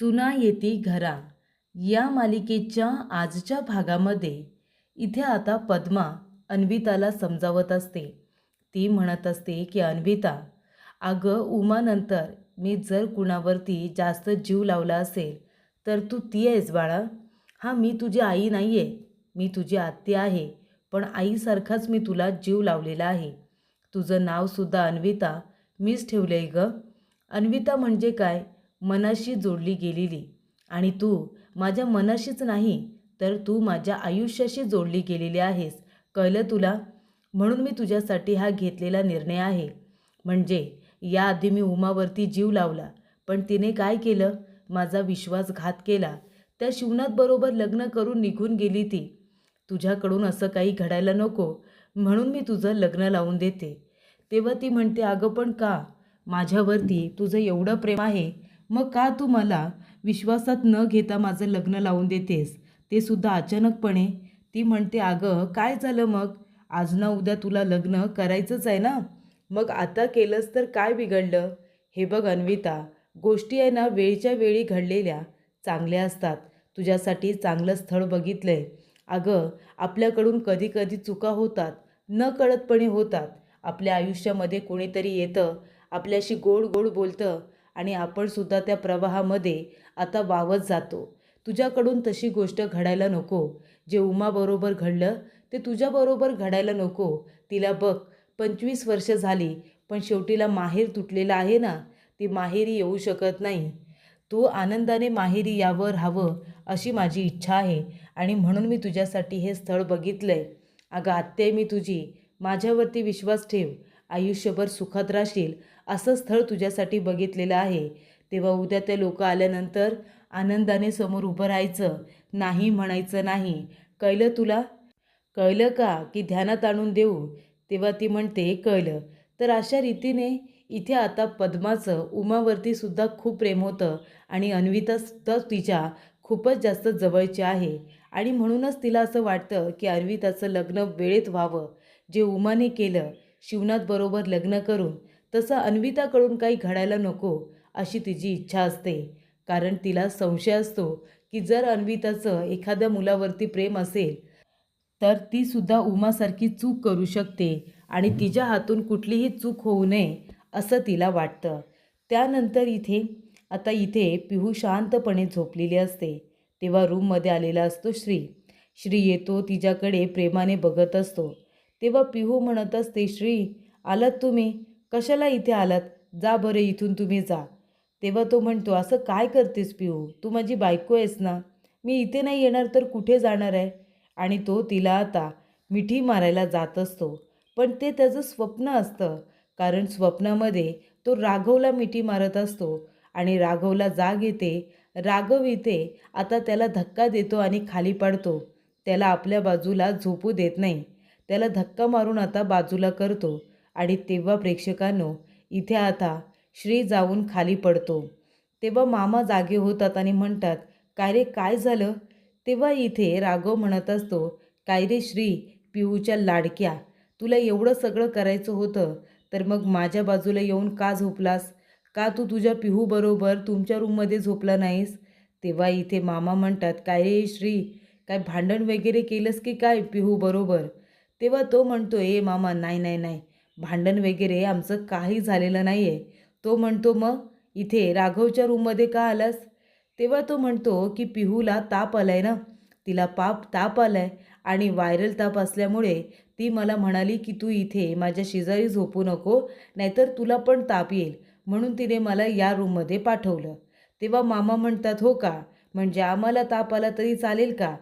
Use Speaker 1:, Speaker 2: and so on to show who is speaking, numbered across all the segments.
Speaker 1: सुना येती घरा या मालिकेच्या आजच्या भागामध्ये इथे आता पद्मा अन्विताला समजावत असते. ती म्हणत असते की अन्विता, अगं उमानंतर मी जर कुणावरती जास्त जीव लावला असेल तर तू ती आहेस बाळा. हां, मी तुझी आई नाही आहे, मी तुझी आत्या आहे, पण आईसारखाच मी तुला जीव लावलेला आहे. तुझं नावसुद्धा अन्विता मीच ठेवलं आहे गं. अन्विता म्हणजे काय, मनाशी जोडली गेलेली. आणि तू माझ्या मनाशीच नाही तर तू माझ्या आयुष्याशी जोडली गेलेली आहेस. कळलं तुला? म्हणून मी तुझ्यासाठी हा घेतलेला निर्णय आहे. म्हणजे याआधी मी उमावरती जीव लावला, पण तिने काय केलं, माझा विश्वासघात केला. त्या शिवनाथबरोबर लग्न करून निघून गेली ती. तुझ्याकडून असं काही घडायला नको म्हणून मी तुझं लग्न लावून देते. तेव्हा ती म्हणते, अगं पण का, माझ्यावरती तुझं एवढं प्रेम आहे, मग का तू मला विश्वासात न घेता माझं लग्न लावून देतेस, ते सुद्धा अचानकपणे. ती म्हणते, अगं काय झालं मग, आज ना उद्या तुला लग्न करायचंच आहे ना, मग आता केलंस तर काय बिघडलं. हे बघ अन्विता, गोष्टी आहे ना वेळच्या वेळी घडलेल्या चांगल्या असतात. तुझ्यासाठी चांगलं स्थळ बघितलंय. अगं आपल्याकडून कधी कधी चुका होतात, न कळतपणे होतात. आपल्या आयुष्यामध्ये कोणीतरी येतं, आपल्याशी गोड गोड बोलतं आणि आपण सुद्धा त्या प्रवाहामध्ये आता वावत जातो. तुझ्याकडून तशी गोष्ट घडायला नको. जे उमाबरोबर घडलं ते तुझ्याबरोबर घडायला नको. तिला बघ, 25 वर्ष झाली, पण शेवटीला माहेर तुटलेलं आहे ना, ती माहेरी येऊ शकत नाही. तू आनंदाने माहेरी यावं राहावं अशी माझी इच्छा आहे आणि म्हणून मी तुझ्यासाठी हे स्थळ बघितलंय. अगं आत्या, मी तुझी, माझ्यावरती विश्वास ठेव. आयुष्यभर सुखात राहशील असं स्थळ तुझ्यासाठी बघितलेलं आहे. तेव्हा उद्या ते लोक आल्यानंतर आनंदाने समोर उभं राहायचं, नाही म्हणायचं नाही. कळलं तुला? कळलं का की ध्यानात आणून देऊ? तेव्हा ती म्हणते, कळलं. तर अशा रीतीने इथे आता पद्माचं उमावरती सुद्धा खूप प्रेम होतं आणि अन्विता सुद्धा तिच्या खूपच जास्त जवळची आहे. आणि म्हणूनच तिला असं वाटतं की अन्विताचं लग्न वेळेत व्हावं. जे उमाने केलं शिवनाथबरोबर लग्न करून, तसं अन्विताकडून काही घडायला नको अशी तिची इच्छा असते. कारण तिला संशय असतो की जर अन्विताचं एखाद्या मुलावरती प्रेम असेल तर ती सुद्धा उमासारखी चूक करू शकते आणि तिच्या हातून कुठलीही चूक होऊ नये असं तिला वाटतं. त्यानंतर इथे पिहू शांतपणे झोपलेली असते. तेव्हा रूममध्ये आलेला असतो श्री. श्री येतो, तिच्याकडे प्रेमाने बघत असतो. तेव्हा पिहू म्हणत असते, श्री आलात तुम्ही, कशाला इथे आलात, जा बरं इथून तुम्ही जा. तेव्हा तो म्हणतो, असं काय करतेस पिहू, तू माझी बायको आहेस ना, मी इथे नाही येणार तर कुठे जाणार आहे. आणि तो तिला आता मिठी मारायला जात असतो. पण ते त्याचं स्वप्न असतं, कारण स्वप्नामध्ये तो राघवला मिठी मारत असतो आणि राघवला जाग येते. राघव इथे आता त्याला धक्का देतो आणि खाली पडतो. त्याला आपल्या बाजूला झोपू देत नाही, त्याला धक्का मारून आता बाजूला करतो. आणि तेव्हा प्रेक्षकांनो, इथे आता श्री जाऊन खाली पडतो. तेव्हा मामा जागे होतात आणि म्हणतात, काय रे काय झालं. तेव्हा इथे राघव म्हणत असतो, काय रे श्री, पिऊच्या लाडक्या, तुला एवढं सगळं करायचं होतं तर मग माझ्या बाजूला येऊन का झोपलास, का तू तुझ्या पिहूबरोबर तुमच्या रूममध्ये झोपला नाहीस. तेव्हा इथे मामा म्हणतात, काय रे श्री, काय भांडण वगैरे केलंस की काय पिहूबरोबर. तेव्हा तो म्हणतो, ए मामा, नाही नाही नाही, भांडण वगैरे आमचं काही झालेलं नाही आहे. तो म्हणतो, मग इथे राघवच्या रूममध्ये का आलास. तेव्हा तो म्हणतो की पिहूला ताप आलाय ना, तिला ताप आलाय आणि व्हायरल ताप असल्यामुळे ती मला म्हणाली की तू इथे माझ्या शेजारी झोपू नको, नाहीतर तुला पण ताप येईल, म्हणून तिने मला या रूममध्ये पाठवलं. तेव्हा मामा म्हणतात, हो का, म्हणजे आम्हाला ताप आला तरी चालेल का.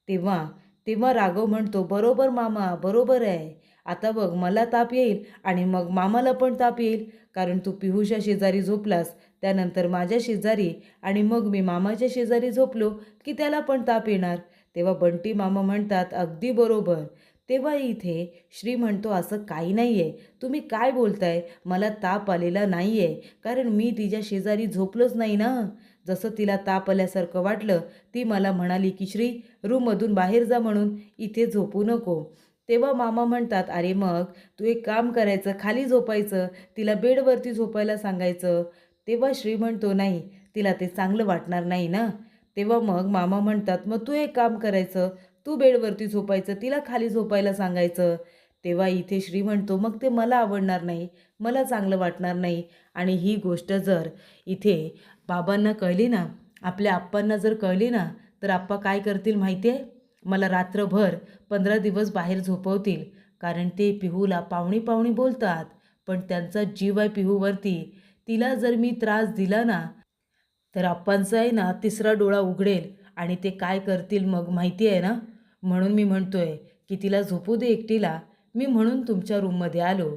Speaker 1: तेव्हा तेव्हा राघव म्हणतो, बरोबर मामा, बरोबर आहे. आता बघ, मला ताप येईल आणि मग मामाला पण ताप येईल, कारण तू पिहूच्या शेजारी झोपलास, त्यानंतर माझ्या शेजारी, आणि मग मी मामाच्या शेजारी झोपलो की त्याला पण ताप येणार. तेव्हा बंटी मामा म्हणतात, अगदी बरोबर. तेव्हा इथे श्री म्हणतो, असं काही नाही आहे, तुम्ही काय बोलताय, मला ताप आलेला नाही आहे, कारण मी तिच्या शेजारी झोपलोच नाही ना. जसं तिला ताप आल्यासारखं वाटलं, ती मला म्हणाली की श्री, रूममधून बाहेर जा म्हणून, इथे झोपू नको. तेव्हा मामा म्हणतात, अरे मग तू एक काम करायचं, खाली झोपायचं, तिला बेडवरती झोपायला सांगायचं. तेव्हा श्री म्हणतो, नाही, तिला ते चांगलं वाटणार नाही ना. तेव्हा मग मामा म्हणतात, मग तू एक काम करायचं, तू बेडवरती झोपायचं, तिला खाली झोपायला सांगायचं. तेव्हा इथे श्री म्हणतो, मग ते मला आवडणार नाही, मला चांगलं वाटणार नाही. आणि ही गोष्ट जर इथे बाबांना कळली ना, आपल्या आप्पांना जर कळली ना, तर आप्पा काय करतील माहिती आहे? मला रात्रभर 15 दिवस बाहेर झोपवतील. कारण ते पिहूला पाहुणी पाहुणी बोलतात, पण त्यांचा जीव आहे पिहूवरती. तिला जर मी त्रास दिला ना, तर आप्पांचा आहे ना तिसरा डोळा उघडेल आणि ते काय करतील मग माहिती आहे ना. म्हणून मी म्हणतोय की तिला झोपू दे एकटीला. मी म्हणून तुमच्या रूममध्ये आलो.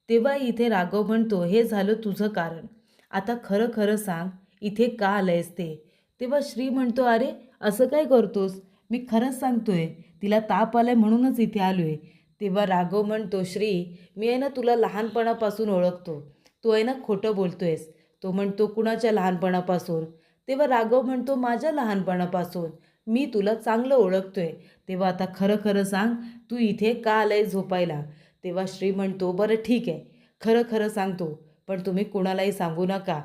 Speaker 1: तेव्हा इथे राघव म्हणतो, हे झालं तुझं कारण. आता खरं खरं सांग, इथे का आलंयस ते. तेव्हा श्री म्हणतो, अरे असं काय करतोस, मी खरंच सांगतोय, तिला ताप आलाय म्हणूनच इथे आलोय. तेव्हा राघव म्हणतो, श्री मी आहे ना तुला लहानपणापासून ओळखतो, तू आहे ना खोटं बोलतोयस. तो म्हणतो, कुणाच्या लहानपणापासून. तेव्हा राघव म्हणतो, माझ्या लहानपणापासून. मी तुला चांगलं ओळखतोय. तेव्हा आता खरं खरं सांग, तू इथे का आलाय झोपायला. तेव्हा श्री म्हणतो, बरं ठीक आहे, खरं खरं सांगतो, पण तुम्ही कुणालाही सांगू नका.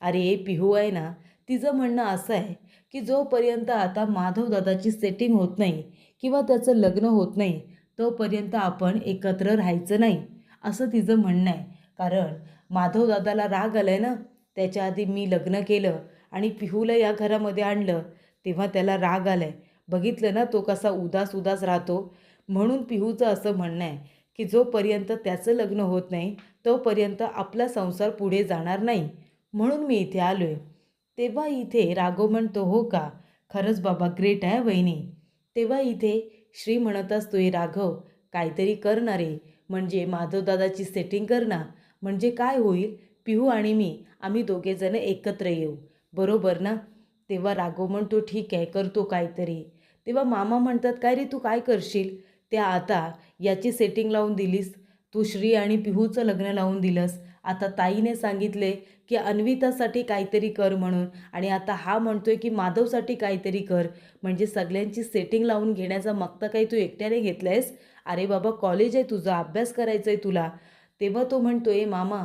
Speaker 1: अरे पिहू आहे ना, तिचं म्हणणं असं आहे की जोपर्यंत आता माधवदादाची सेटिंग होत नाही किंवा त्याचं लग्न होत नाही, तोपर्यंत आपण एकत्र राहायचं नाही, असं तिचं म्हणणं आहे. कारण माधवदादाला राग आलाय ना, त्याच्या आधी मी लग्न केलं आणि पिहूला या घरामध्ये आणलं, तेव्हा त्याला राग आलाय. बघितलं ना तो कसा उदास उदास राहतो. म्हणून पिहूचं असं म्हणणं आहे की जोपर्यंत त्याचं लग्न होत नाही, तोपर्यंत आपला संसार पुढे जाणार नाही. म्हणून मी इथे आलो आहे. तेव्हा इथे राघव म्हणतो, हो का, खरंच बाबा ग्रेट आहे वहिनी. तेव्हा इथे श्री म्हणत असतोय, राघव काहीतरी करणारे म्हणजे माधवदादाची सेटिंग करणार, म्हणजे काय होईल, पिहू आणि मी आम्ही दोघेजण एकत्र येऊ, बरोबर ना. तेव्हा राघव म्हणतो, ठीक आहे करतो काहीतरी. तेव्हा मामा म्हणतात, काय रे तू काय करशील. त्या आता याची सेटिंग लावून दिलीस, तू श्री आणि पिहूचं लग्न लावून दिलंस. आता ताईने सांगितले की अन्वितासाठी काहीतरी कर म्हणून, आणि आता हा म्हणतोय की माधवसाठी काहीतरी कर. म्हणजे सगळ्यांची सेटिंग लावून घेण्याचा मक्ता काही तू एकट्याने घेतलायस. अरे बाबा कॉलेज आहे तुझा, अभ्यास करायचा आहे तुला. तेव्हा तो म्हणतोय, मामा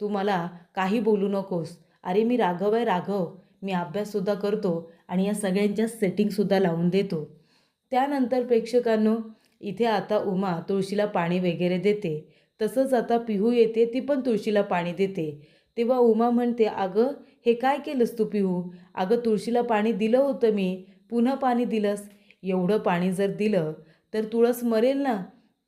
Speaker 1: तू मला काही बोलू नकोस. अरे मी राघव आहे राघव, मी अभ्याससुद्धा करतो आणि या सगळ्यांच्या सेटिंगसुद्धा लावून देतो. त्यानंतर प्रेक्षकांनो, इथे आता उमा तुळशीला पाणी वगैरे देते. तसंच आता पिहू येते, ती पण तुळशीला पाणी देते. तेव्हा उमा म्हणते, अगं हे काय केलंस तू पिहू. अगं तुळशीला पाणी दिलं होतं मी, पुन्हा पाणी दिलंस. एवढं पाणी जर दिलं तर तुळस मरेल ना.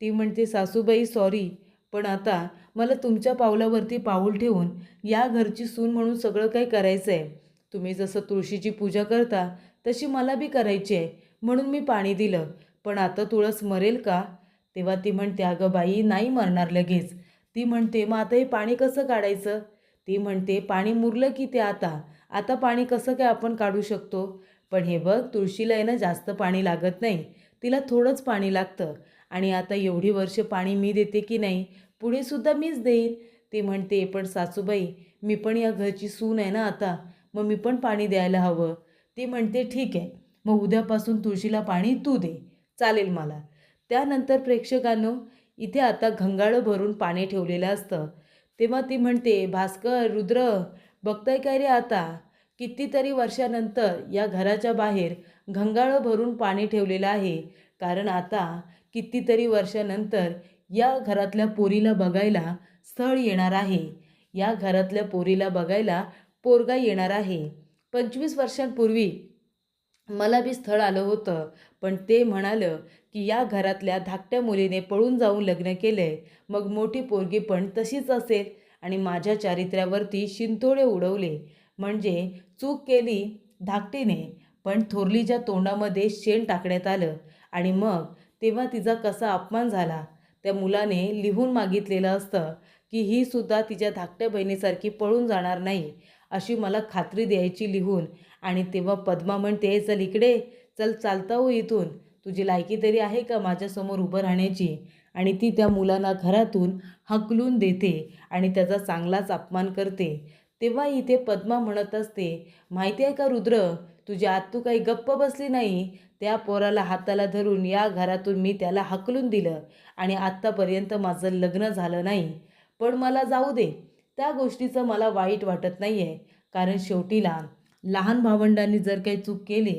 Speaker 1: ती म्हणते, सासूबाई सॉरी, पण आता मला तुमच्या पावलावरती पाऊल ठेवून या घरची सून म्हणून सगळं काही करायचं आहे. तुम्ही जसं तुळशीची पूजा करता तशी मला बी करायची आहे, म्हणून मी पाणी दिलं. पण आता तुळस मरेल का. तेव्हा ती म्हणते, अगं बाई नाही मरणार लगेच. ती म्हणते, मग आता हे पाणी कसं काढायचं. ती म्हणते, पाणी मुरलं की ते आता आता पाणी कसं काय आपण काढू शकतो. पण हे बघ तुळशीला आहे ना जास्त पाणी लागत नाही, तिला थोडंच पाणी लागतं. आणि आता एवढी वर्ष पाणी मी देते की नाही, पुढे सुद्धा मीच देईन. ती म्हणते, पण सासूबाई मी पण या घरची सून आहे ना आता, मग मी पण पाणी द्यायला हवं. ती म्हणते, ठीक आहे, मग उद्यापासून तुळशीला पाणी तू दे, चालेल मला. त्यानंतर प्रेक्षकांनो, इथे आता घंगाळं भरून पाणी ठेवलेलं असतं. तेव्हा ती म्हणते, भास्कर रुद्र बघताय काय रे, आता कितीतरी वर्षानंतर या घराच्या बाहेर घंगाळं भरून पाणी ठेवलेलं आहे. कारण आता कितीतरी वर्षानंतर या घरातल्या पोरीला बघायला स्थळ येणार आहे. या घरातल्या पोरीला बघायला पोरगा येणार आहे. 25 वर्षांपूर्वी मला बी स्थळ आलं होतं, पण ते म्हणालं की या घरातल्या धाकट्या मुलीने पळून जाऊन लग्न केलंय, मग मोठी पोरगी पण तशीच असेल आणि माझ्या चारित्र्यावरती शिंतोडे उडवले. म्हणजे चूक केली धाकटीने, पण थोरलीच्या तोंडामध्ये शेण टाकण्यात आलं. आणि मग तेव्हा तिचा कसा अपमान झाला. त्या मुलाने लिहून मागितलेलं असतं की ही सुद्धा तिच्या धाकट्या बहिणीसारखी पळून जाणार नाही, अशी मला खात्री द्यायची लिहून. आणि तेव्हा पद्मा म्हणते, चल इकडे, चल चालता हो इथून, तुझी लायकी तरी आहे का माझ्यासमोर उभं राहण्याची. आणि ती त्या मुलांना घरातून हकलून देते आणि त्याचा चांगलाच अपमान करते. तेव्हा इथे पद्मा म्हणत असते, माहिती आहे का रुद्र, तुझ्या आत तू काही गप्प बसली नाही. त्या पोराला हाताला धरून या घरातून मी त्याला हकलून दिलं आणि आत्तापर्यंत माझं लग्न झालं नाही. पण मला जाऊ दे, त्या गोष्टीचं मला वाईट वाटत नाही आहे. कारण शेवटीला लहान भावंडांनी जर काही चूक केली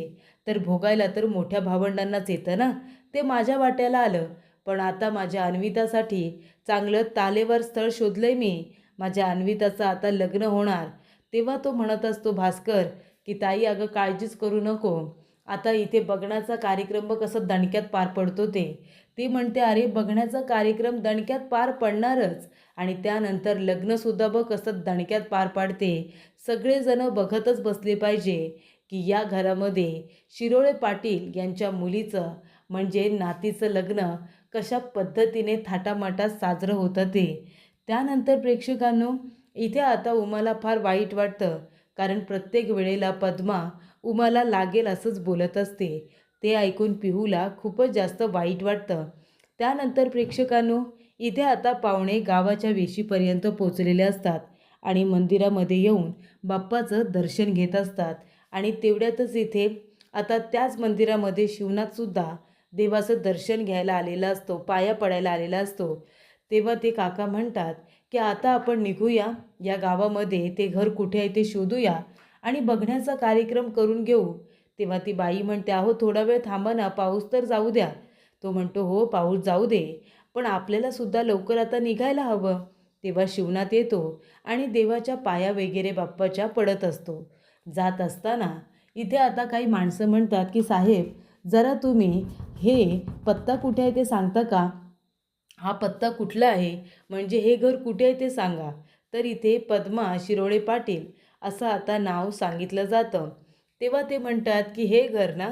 Speaker 1: तर भोगायला तर मोठ्या भावंडांनाच येतं ना. ते माझ्या वाट्याला आलं. पण आता माझ्या अन्वितासाठी चांगलं तालेवर स्थळ शोधलंय मी. माझ्या अन्विताचं आता लग्न होणार. तेव्हा तो म्हणत असतो भास्कर की ताई अगं काळजीच करू नको. आता इथे बघण्याचा कार्यक्रम बघ कसं दणक्यात पार पडतो ते. ती म्हणते अरे बघण्याचा कार्यक्रम दणक्यात पार पडणारच आणि त्यानंतर लग्नसुद्धा बघ कसं दणक्यात पार पाडते. सगळेजण बघतच बसले पाहिजे की या घरामध्ये शिरोळे पाटील यांच्या मुलीचं म्हणजे नातीचं लग्न कशा पद्धतीने थाटामाटात साजरं होतं ते. त्यानंतर प्रेक्षकांनो इथे आता उमाला फार वाईट वाटतं कारण प्रत्येक वेळेला पद्मा उमाला लागेल असंच बोलत असते. ते ऐकून पिहूला खूपच जास्त वाईट वाटतं. त्यानंतर प्रेक्षकांनो इथे आता पाहुणे गावाच्या वेशीपर्यंत पोचलेले असतात आणि मंदिरामध्ये येऊन बाप्पाचं दर्शन घेत असतात आणि तेवढ्यातच इथे आता त्याच मंदिरामध्ये शिवनाथसुद्धा देवाचं दर्शन घ्यायला आलेला असतो, पाया पडायला आलेला असतो. तेव्हा ते काका म्हणतात की आता आपण निघूया या गावामध्ये, ते घर कुठे आहे ते शोधूया आणि बघण्याचा कार्यक्रम करून घेऊ. तेव्हा ती बाई म्हणते अहो थोडा वेळ थांबा ना, पाऊस तर जाऊ द्या. तो म्हणतो हो पाऊस जाऊ दे, पण आपल्याला सुद्धा लवकर आता निघायला हवं. तेव्हा शिवनाथ येतो आणि देवाच्या पाया वगैरे बाप्पाच्या पडत असतो. जात असताना इथे आता काही माणसं म्हणतात की साहेब जरा तुम्ही हे पत्ता कुठे आहे ते सांगता का? हा पत्ता कुठला आहे, म्हणजे हे घर कुठे आहे ते सांगा. तर इथे पद्मा शिरोळे पाटील असं आता नाव सांगितलं जातं. तेव्हा ते म्हणतात की हे घर ना,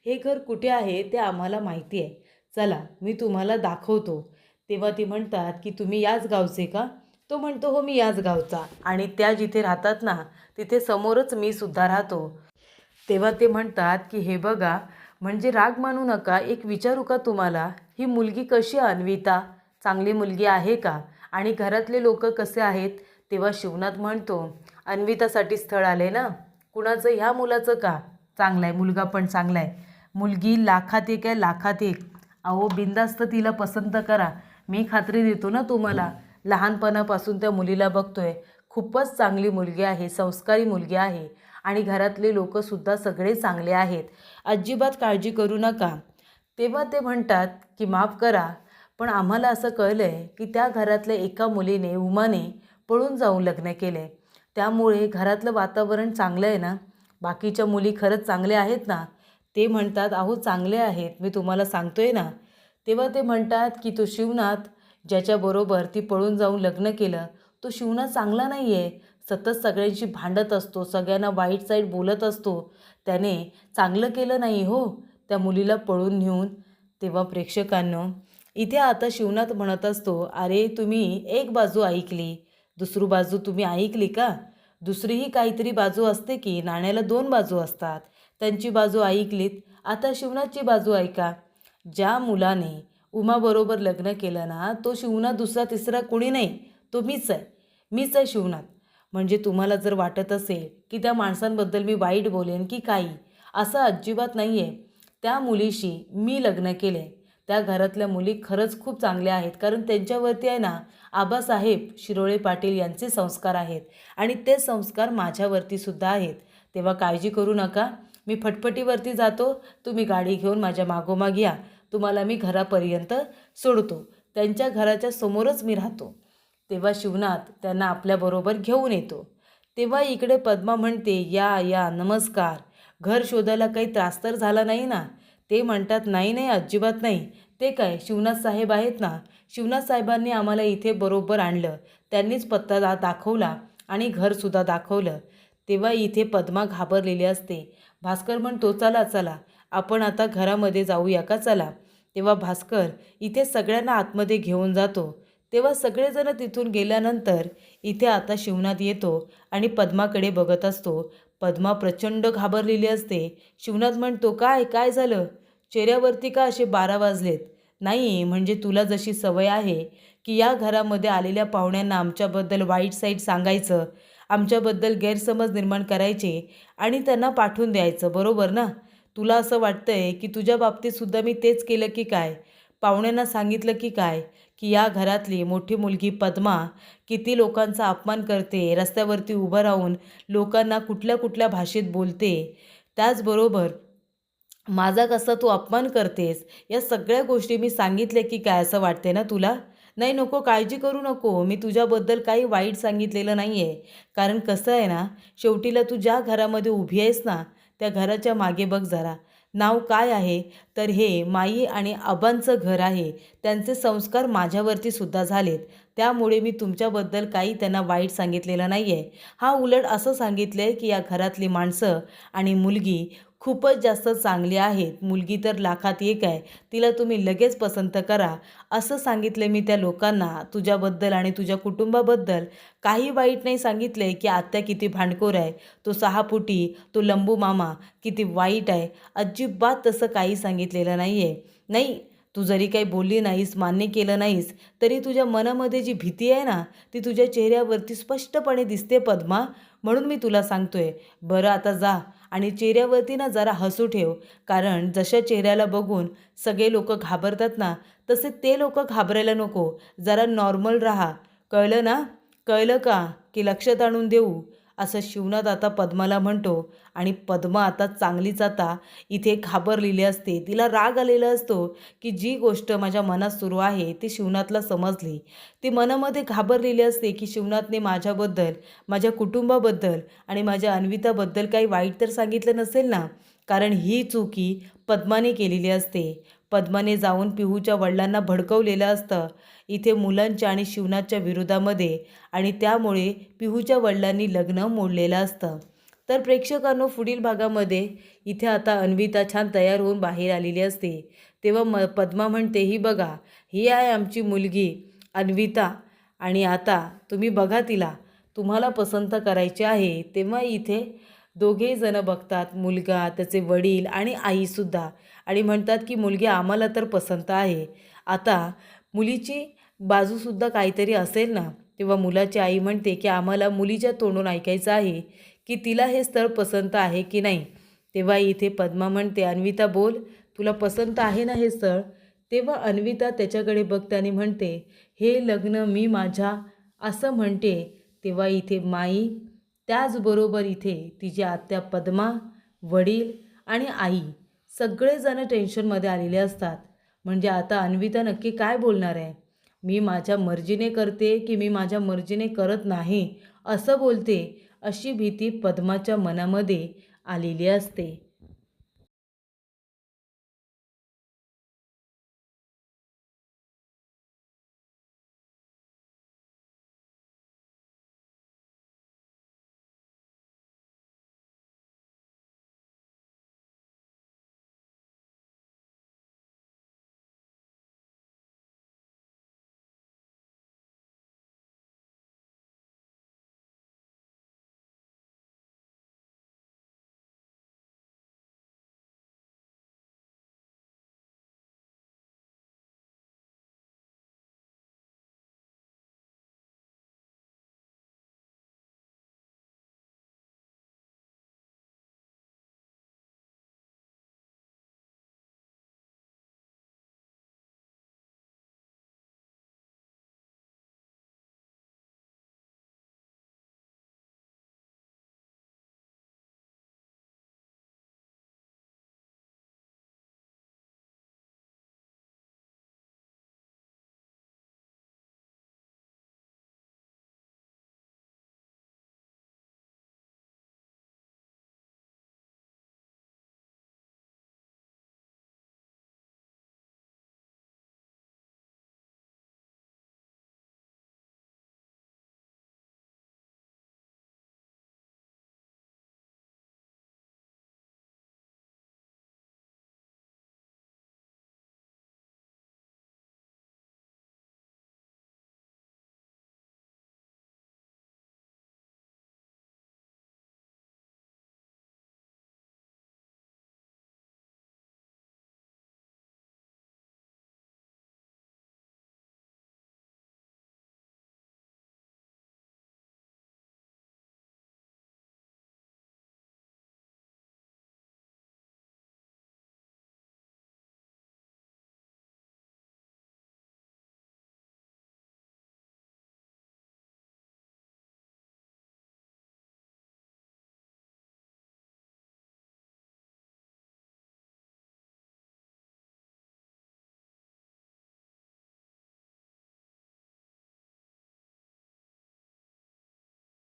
Speaker 1: हे घर कुठे आहे ते आम्हाला माहिती आहे, चला मी तुम्हाला दाखवतो. तेव्हा ते म्हणतात की तुम्ही याच गावचे का? तो म्हणतो हो मी याच गावचा आणि त्या जिथे राहतात ना तिथे समोरच मी सुद्धा राहतो. तेव्हा ते म्हणतात की हे बघा, म्हणजे राग मानू नका, एक विचारू का तुम्हाला, ही मुलगी कशी आहे अन्विता, चांगली मुलगी आहे का आणि घरातले लोक कसे आहेत? तेव्हा शिवनाथ म्हणतो अन्वितासाठी स्थळ आले ना, कुणाचं ह्या मुलाचं का? चांगलं आहे, मुलगा पण चांगला आहे, मुलगी लाखात एक आहे, लाखात एक. अहो बिनधास्त तिला पसंत करा, मी खात्री देतो ना तुम्हाला. लहानपणापासून त्या मुलीला बघतोय, खूपच चांगली मुलगी आहे, संस्कारी मुलगी आहे आणि घरातले लोकसुद्धा सगळे चांगले आहेत, अजिबात काळजी करू नका. तेव्हा ते म्हणतात की माफ करा, पण आम्हाला असं कळलं आहे की त्या घरातल्या एका मुलीने उमाने पळून जाऊन लग्न केले, त्यामुळे घरातलं वातावरण चांगलं आहे ना, बाकीच्या मुली खरंच चांगल्या आहेत ना? ते म्हणतात अहो चांगले आहेत, मी तुम्हाला सांगतोय ना. तेव्हा ते म्हणतात की तो शिवनाथ ज्याच्याबरोबर ती पळून जाऊन लग्न केलं, तो शिवनाथ चांगला नाही आहे, सतत सगळ्यांशी भांडत असतो, सगळ्यांना वाईट साईड बोलत असतो, त्याने चांगलं केलं नाही हो त्या मुलीला पळून नेऊन. तेव्हा प्रेक्षकांनो इथे आता शिवनाथ म्हणत असतो अरे तुम्ही एक बाजू ऐकली, दुसरी बाजू तुम्ही ऐकली का? दुसरीही काहीतरी बाजू असते की, नाण्याला दोन बाजू असतात, त्यांची बाजू ऐकलीत. आता शिवनाथची बाजू ऐका. ज्या मुलाने उमाबरोबर लग्न केलं ना, तो शिवनाथ दुसरा तिसरा कोणी नाही, तो मीच आहे, मीच आहे शिवनाथ. म्हणजे तुम्हाला जर वाटत असेल की त्या माणसांबद्दल मी वाईट बोलेन की काही, असं अजिबात नाही आहे. त्या मुलीशी मी लग्न केले, त्या घरातल्या मुली खरंच खूप चांगल्या आहेत, कारण त्यांच्यावरती आहे ना आबासाहेब शिरोळे पाटील यांचे संस्कार आहेत आणि ते संस्कार माझ्यावरती सुद्धा आहेत. तेव्हा काळजी करू नका, मी फटफटीवरती जातो, तुम्ही गाडी घेऊन माझ्या मागोमाग या, तुम्हाला मी घरापर्यंत सोडतो. त्यांच्या घराच्या समोरच मी राहतो. तेव्हा शिवनाथ त्यांना आपल्याबरोबर घेऊन येतो. तेव्हा इकडे पद्मा म्हणते या या नमस्कार, घर शोधायला काही त्रास तर झाला नाही ना? ते म्हणतात नाही नाही अजिबात नाही, ते काय शिवनाथ साहेब आहेत ना, शिवनाथ साहेबांनी आम्हाला इथे बरोबर आणलं, त्यांनीच पत्ता दाखवला आणि घरसुद्धा दाखवलं. तेव्हा इथे पद्मा घाबरलेली असते. भास्कर म्हणतो चला चला आपण आता घरामध्ये जाऊया का चला. तेव्हा भास्कर इथे सगळ्यांना आतमध्ये घेऊन जातो. तेव्हा सगळेजण तिथून गेल्यानंतर इथे आता शिवनाथ येतो आणि पद्माकडे बघत असतो. पद्मा प्रचंड घाबरलेली असते. शिवनाथ म्हणतो काय काय झालं, चेहऱ्यावरती का असे 12 वाजलेत? नाही म्हणजे तुला जशी सवय आहे की या घरामध्ये आलेल्या पाहुण्यांना आमच्याबद्दल वाईट साईड सांगायचं, आमच्याबद्दल गैरसमज निर्माण करायचे आणि त्यांना पाठवून द्यायचं, बरोबर ना? तुला असं वाटतंय की तुझ्या बाबतीतसुद्धा मी तेच केलं की काय? पाहुण्यांना सांगितलं की काय, की या घरातली मोठी मुलगी पद्मा किती लोकांचा अपमान करते, रस्त्यावरती उभं राहून लोकांना कुठल्या कुठल्या भाषेत बोलते, त्याचबरोबर माझा कसा तू अपमान करतेस, या सगळ्या गोष्टी मी सांगितल्या की काय असं वाटते ना तुला? नाही, नको, काळजी करू नको. मी तुझ्याबद्दल काही वाईट सांगितलेलं नाही आहे. कारण कसं आहे ना, शेवटीला तू ज्या घरामध्ये उभी आहेस ना, त्या घराच्या मागे बघ जरा. नाव काय आहे? तर हे माई आणि आबांचं घर आहे. त्यांचे संस्कार माझ्यावरती सुद्धा झालेत. त्यामुळे मी तुमच्याबद्दल काही त्यांना वाईट सांगितलेलं नाही आहे. हां, उलट असं सांगितलं आहे की या घरातली माणसं आणि मुलगी खूपच जास्त चांगली आहेत. मुलगी तर लाखात एक आहे. तिला तुम्ही लगेच पसंत करा. असं सांगितलं मी त्या लोकांना तुझ्याबद्दल आणि तुझ्या कुटुंबाबद्दल. काही वाईट नाही सांगितलंय की आत्या किती भांडखोर आहे, तो 6 फुटी, तो लंबू मामा किती वाईट आहे. अजिबात तसं काही सांगितलेलं नाही आहे. नाही, तू जरी काही बोलली नाहीस, मान्य केलं नाहीस, तरी तुझ्या मनामध्ये जी भीती आहे ना, ती तुझ्या चेहऱ्यावरती स्पष्टपणे दिसते पद्मा. म्हणून मी तुला सांगतोय. बरं, आता जा आणि चेहऱ्यावरती ना जरा हसू ठेव. कारण जशा चेहऱ्याला बघून सगळे लोक घाबरतात ना, तसे ते लोक घाबरायला नको. जरा नॉर्मल राहा. कळलं ना? कळलं का? की लक्षात आणून देऊ? असं शिवनाथ आता पद्माला म्हणतो. आणि पद्मा आता चांगलीच आता इथे घाबरलेली असते. तिला राग आलेला असतो की जी गोष्ट माझ्या मनात सुरू आहे ती शिवनाथला समजली. ती मनामध्ये घाबरलेली असते की शिवनाथने माझ्याबद्दल, माझ्या कुटुंबाबद्दल आणि माझ्या अन्विताबद्दल काही वाईट तर सांगितलं नसेल ना. कारण ही चुकी पद्माने केलेली असते. पद्माने जाऊन पिहूच्या वडिलांना भडकवलेलं असतं इथे मुलांच्या आणि शिवनाथच्या विरोधामध्ये. आणि त्यामुळे पिहूच्या वडिलांनी लग्न मोडलेलं असतं. तर प्रेक्षकांनो, पुढील भागामध्ये इथे आता अन्विता छान तयार होऊन बाहेर आलेली असते. तेव्हा पद्मा म्हणते, ही बघा, ही आहे आमची मुलगी अन्विता आणि आता तुम्ही बघा तिला, तुम्हाला पसंत करायचे आहे. तेव्हा इथे दोघेही जण बघतात, मुलगा, त्याचे वडील आणि आईसुद्धा, आणि म्हणतात की मुलगी आम्हाला तर पसंत आहे. आता मुलीची बाजूसुद्धा काहीतरी असेल ना. तेव्हा मुलाची आई म्हणते की आम्हाला मुलीच्या तोंडून ऐकायचं आहे की तिला हे स्थळ पसंत आहे की नाही. तेव्हा इथे पद्मा म्हणते, अन्विता बोल, तुला पसंत आहे ना हे स्थळ? तेव्हा अन्विता त्याच्याकडे बघते आणि म्हणते, हे लग्न मी माझ्या असं म्हणते. तेव्हा इथे माई, त्याचबरोबर इथे तिची आत्या पद्मा, वडील आणि आई सगळेजण टेन्शनमध्ये आलेले असतात. म्हणजे आता अन्विता नक्की काय बोलणार आहे? मी माझ्या मर्जीने करते की मी माझ्या मर्जीने करत नाही असं बोलते, अशी भीती पद्माच्या मनामध्ये आलेली असते.